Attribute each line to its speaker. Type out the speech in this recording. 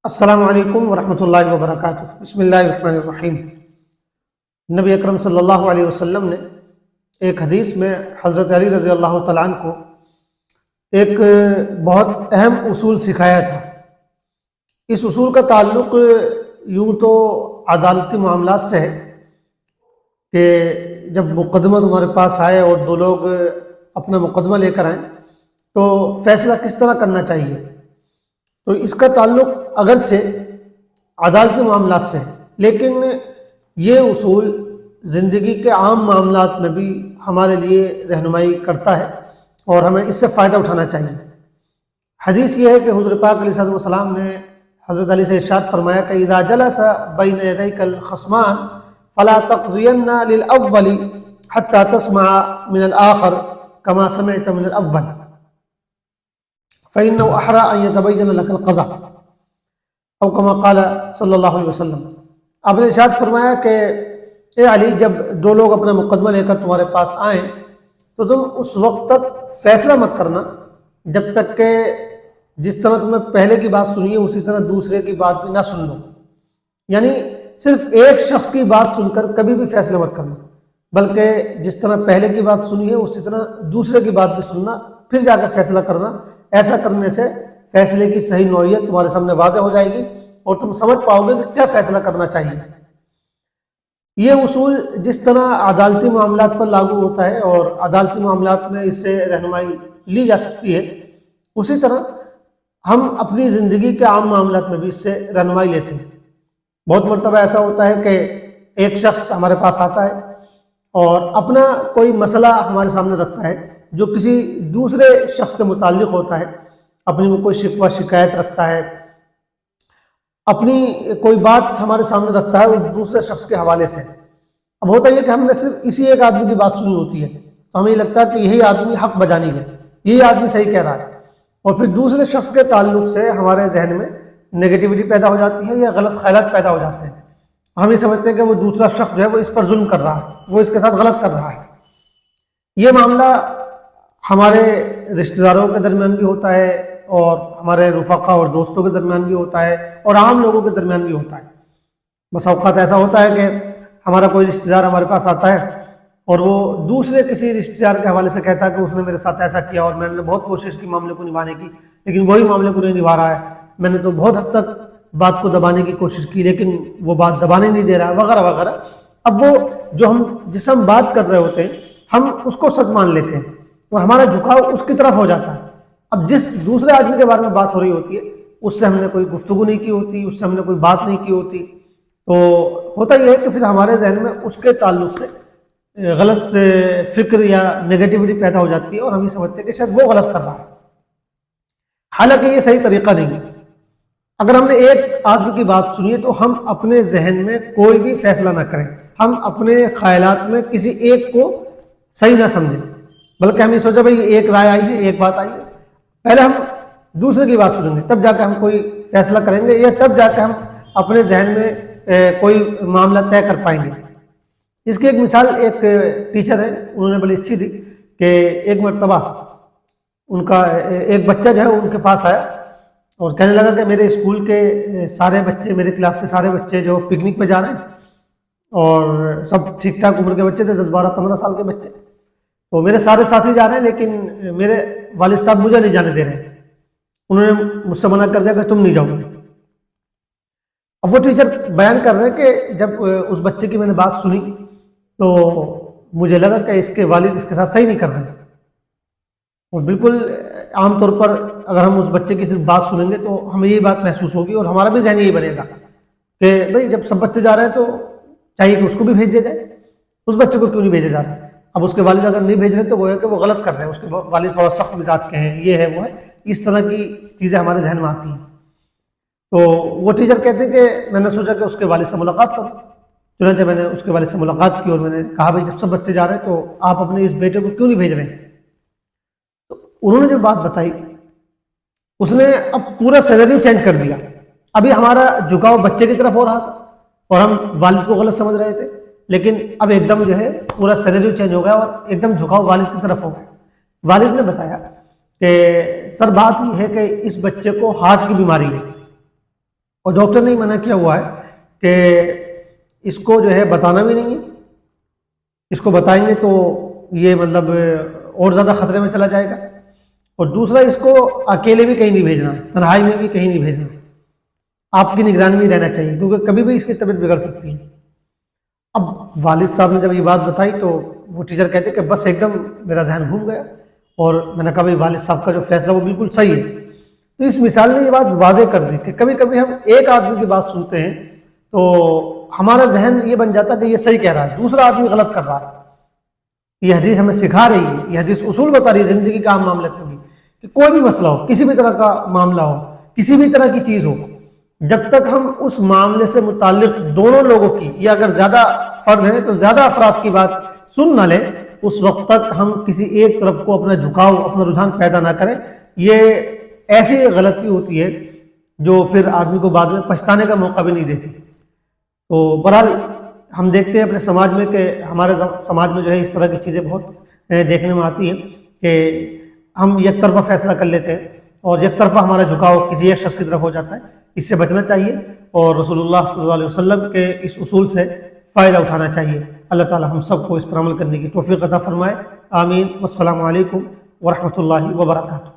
Speaker 1: السلام علیکم ورحمۃ اللہ وبرکاتہ۔ بسم اللہ الرحمن الرحیم۔ نبی اکرم صلی اللہ علیہ وسلم نے ایک حدیث میں حضرت علی رضی اللہ تعالیٰ عنہ کو ایک بہت اہم اصول سکھایا تھا۔ اس اصول کا تعلق یوں تو عدالتی معاملات سے ہے کہ جب مقدمہ تمہارے پاس آئے اور دو لوگ اپنا مقدمہ لے کر آئیں تو فیصلہ کس طرح کرنا چاہیے، تو اس کا تعلق اگرچہ عدالتی معاملات سے ہے، لیکن یہ اصول زندگی کے عام معاملات میں بھی ہمارے لیے رہنمائی کرتا ہے اور ہمیں اس سے فائدہ اٹھانا چاہیے۔ حدیث یہ ہے کہ حضور پاک علیہ الصلوۃ والسلام نے حضرت علی سے ارشاد فرمایا کہ اذا جلس بین یدیک الخصمان فلا تقضین للاول حتى تسمع من الآخر كما سمعت من الاول فإنه أحرى أن يتبين لك القضاء او كما قال صلی اللہ علیہ وسلم۔ آپ نے ارشاد فرمایا کہ اے علی، جب دو لوگ اپنا مقدمہ لے کر تمہارے پاس آئیں تو تم اس وقت تک فیصلہ مت کرنا جب تک کہ جس طرح تم نے پہلے کی بات سنی ہے اسی طرح دوسرے کی بات بھی نہ سن لو، یعنی صرف ایک شخص کی بات سن کر کبھی بھی فیصلہ مت کرنا، بلکہ جس طرح پہلے کی بات سنی ہے اسی طرح دوسرے کی بات بھی سننا، پھر جا کر فیصلہ کرنا۔ ایسا کرنے سے فیصلے کی صحیح نوعیت تمہارے سامنے واضح ہو جائے گی اور تم سمجھ پاؤ گے کہ کیا فیصلہ کرنا چاہیے۔ یہ اصول جس طرح عدالتی معاملات پر لاگو ہوتا ہے اور عدالتی معاملات میں اس سے رہنمائی لی جا سکتی ہے، اسی طرح ہم اپنی زندگی کے عام معاملات میں بھی اس سے رہنمائی لیتے ہیں۔ بہت مرتبہ ایسا ہوتا ہے کہ ایک شخص ہمارے پاس آتا ہے اور اپنا کوئی مسئلہ ہمارے سامنے رکھتا ہے جو کسی دوسرے شخص سے متعلق ہوتا ہے، اپنی وہ کوئی شکوہ شکایت رکھتا ہے، اپنی کوئی بات ہمارے سامنے رکھتا ہے اس دوسرے شخص کے حوالے سے۔ اب ہوتا یہ کہ ہم نے صرف اسی ایک آدمی کی بات سنی ہوتی ہے تو ہمیں یہ لگتا ہے کہ یہی آدمی حق بجانی ہے، یہی آدمی صحیح کہہ رہا ہے، اور پھر دوسرے شخص کے تعلق سے ہمارے ذہن میں نگیٹیوٹی پیدا ہو جاتی ہے یا غلط خیالات پیدا ہو جاتے ہیں۔ ہم یہ سمجھتے ہیں کہ وہ دوسرا شخص جو ہے وہ اس پر ظلم کر رہا ہے، وہ اس کے ساتھ غلط کر رہا ہے۔ یہ معاملہ ہمارے رشتہ داروں کے درمیان بھی ہوتا ہے اور ہمارے رفقا اور دوستوں کے درمیان بھی ہوتا ہے اور عام لوگوں کے درمیان بھی ہوتا ہے۔ بس اوقات ایسا ہوتا ہے کہ ہمارا کوئی رشتہ دار ہمارے پاس آتا ہے اور وہ دوسرے کسی رشتہ دار کے حوالے سے کہتا ہے کہ اس نے میرے ساتھ ایسا کیا اور میں نے بہت کوشش کی معاملے کو نبھانے کی، لیکن وہی معاملے کو نہیں نبھا رہا ہے، میں نے تو بہت حد تک بات کو دبانے کی کوشش کی لیکن وہ بات دبانے نہیں دے رہا، وغیرہ وغیرہ۔ اب وہ جس ہم بات کر رہے ہوتے ہیں ہم اس کو سچ مان لیتے ہیں اور ہمارا جھکاؤ اس کی طرف ہو جاتا ہے۔ اب جس دوسرے آدمی کے بارے میں بات ہو رہی ہوتی ہے اس سے ہم نے کوئی گفتگو نہیں کی ہوتی، اس سے ہم نے کوئی بات نہیں کی ہوتی، تو ہوتا یہ ہے کہ پھر ہمارے ذہن میں اس کے تعلق سے غلط فکر یا نگیٹیوٹی پیدا ہو جاتی ہے اور ہم یہ سمجھتے ہیں کہ شاید وہ غلط کر رہا ہے، حالانکہ یہ صحیح طریقہ نہیں ہے۔ اگر ہم نے ایک آدمی کی بات سنی ہے تو ہم اپنے ذہن میں کوئی بھی فیصلہ نہ کریں، ہم اپنے خیالات میں کسی ایک کو صحیح نہ سمجھیں، بلکہ ہم یہ سوچا بھائی ایک رائے آئی ہے، ایک بات آئی ہے، پہلے ہم دوسرے کی بات سنیں گے تب جا کے ہم کوئی فیصلہ کریں گے یا تب جا کے ہم اپنے ذہن میں کوئی معاملہ طے کر پائیں گے۔ اس کی ایک مثال ایک ٹیچر ہے، انہوں نے بڑی اچھی دی کہ ایک مرتبہ ان کا ایک بچہ جو ہے ان کے پاس آیا اور کہنے لگا کہ میرے اسکول کے سارے بچے، میرے کلاس کے سارے بچے جو پکنک پہ جا رہے ہیں اور سب ٹھیک ٹھاک عمر کے بچے تھے، 10 12 15 سال کے بچے، تو میرے سارے ساتھی جا رہے ہیں لیکن میرے والد صاحب مجھے نہیں جانے دے رہے ہیں، انہوں نے مجھ سے منع کر دیا کہ تم نہیں جاؤ گے۔ اب وہ ٹیچر بیان کر رہے ہیں کہ جب اس بچے کی میں نے بات سنی تو مجھے لگا کہ اس کے والد اس کے ساتھ صحیح نہیں کر رہے ہیں، اور بالکل عام طور پر اگر ہم اس بچے کی صرف بات سنیں گے تو ہمیں یہی بات محسوس ہوگی اور ہمارا بھی ذہن یہی بنے گا کہ بھائی جب سب بچے جا رہے ہیں تو چاہیے کہ اس کو بھی بھیج دیا جائے، اس بچے کو کیوں نہیں بھیجا جا رہا ہے؟ اب اس کے والد اگر نہیں بھیج رہے تو وہ ہے کہ وہ غلط کر رہے ہیں، اس کے والد تھوڑا سخت مزاج کے ہیں، یہ ہے وہ ہے، اس طرح کی چیزیں ہمارے ذہن میں آتی ہیں۔ تو وہ ٹیچر کہتے ہیں کہ میں نے سوچا کہ اس کے والد سے ملاقات کروں، چنانچہ میں نے اس کے والد سے ملاقات کی اور میں نے کہا بھائی جب سب بچے جا رہے ہیں تو آپ اپنے اس بیٹے کو کیوں نہیں بھیج رہے ہیں؟ تو انہوں نے جو بات بتائی اس نے اب پورا سینریو چینج کر دیا۔ ابھی ہمارا جھکاؤ بچے کی طرف ہو رہا تھا اور ہم والد کو غلط سمجھ رہے تھے، لیکن اب ایک دم جو ہے پورا سینریو چینج ہو گیا اور ایک دم جھکاؤ والد کی طرف ہو گیا۔ والد نے بتایا کہ سر بات یہ ہے کہ اس بچے کو ہارٹ کی بیماری ہے اور ڈاکٹر نے منع کیا ہوا ہے کہ اس کو جو ہے بتانا بھی نہیں ہے، اس کو بتائیں گے تو یہ مطلب اور زیادہ خطرے میں چلا جائے گا، اور دوسرا اس کو اکیلے بھی کہیں نہیں بھیجنا ہے، تنہائی میں بھی کہیں نہیں بھیجنا ہے، آپ کی نگرانی میں رہنا چاہیے کیونکہ کبھی بھی اس کی طبیعت بگڑ سکتی ہے۔ اب والد صاحب نے جب یہ بات بتائی تو وہ ٹیچر کہتے کہ بس ایک دم میرا ذہن گھوم گیا، اور میں نے کہا بھائی والد صاحب کا جو فیصلہ وہ بالکل صحیح ہے۔ تو اس مثال نے یہ بات واضح کر دی کہ کبھی کبھی ہم ایک آدمی کی بات سنتے ہیں تو ہمارا ذہن یہ بن جاتا ہے کہ یہ صحیح کہہ رہا ہے، دوسرا آدمی غلط کر رہا ہے۔ یہ حدیث ہمیں سکھا رہی ہے، یہ حدیث اصول بتا رہی ہے زندگی کا عام معاملے میں بھی، کہ کوئی بھی مسئلہ ہو، کسی بھی طرح کا معاملہ ہو، کسی بھی طرح کی چیز ہو، جب تک ہم اس معاملے سے متعلق دونوں لوگوں کی، یا اگر زیادہ فرد ہیں تو زیادہ افراد کی بات سن نہ لیں، اس وقت تک ہم کسی ایک طرف کو اپنا جھکاؤ، اپنا رجحان پیدا نہ کریں۔ یہ ایسی غلطی ہوتی ہے جو پھر آدمی کو بعد میں پچھتانے کا موقع بھی نہیں دیتی۔ تو بہرحال ہم دیکھتے ہیں اپنے سماج میں کہ ہمارے سماج میں جو ہے اس طرح کی چیزیں بہت دیکھنے میں آتی ہیں کہ ہم یک طرفہ فیصلہ کر لیتے ہیں، اور یک طرفہ ہمارا جھکاؤ کسی ایک شخص کی طرف ہو جاتا ہے۔ اس سے بچنا چاہیے، اور رسول اللہ صلی اللہ علیہ وسلم کے اس اصول سے فائدہ اٹھانا چاہیے۔ اللہ تعالی ہم سب کو اس پر عمل کرنے کی توفیق عطا فرمائے، آمین۔ والسلام علیکم ورحمۃ اللہ وبرکاتہ۔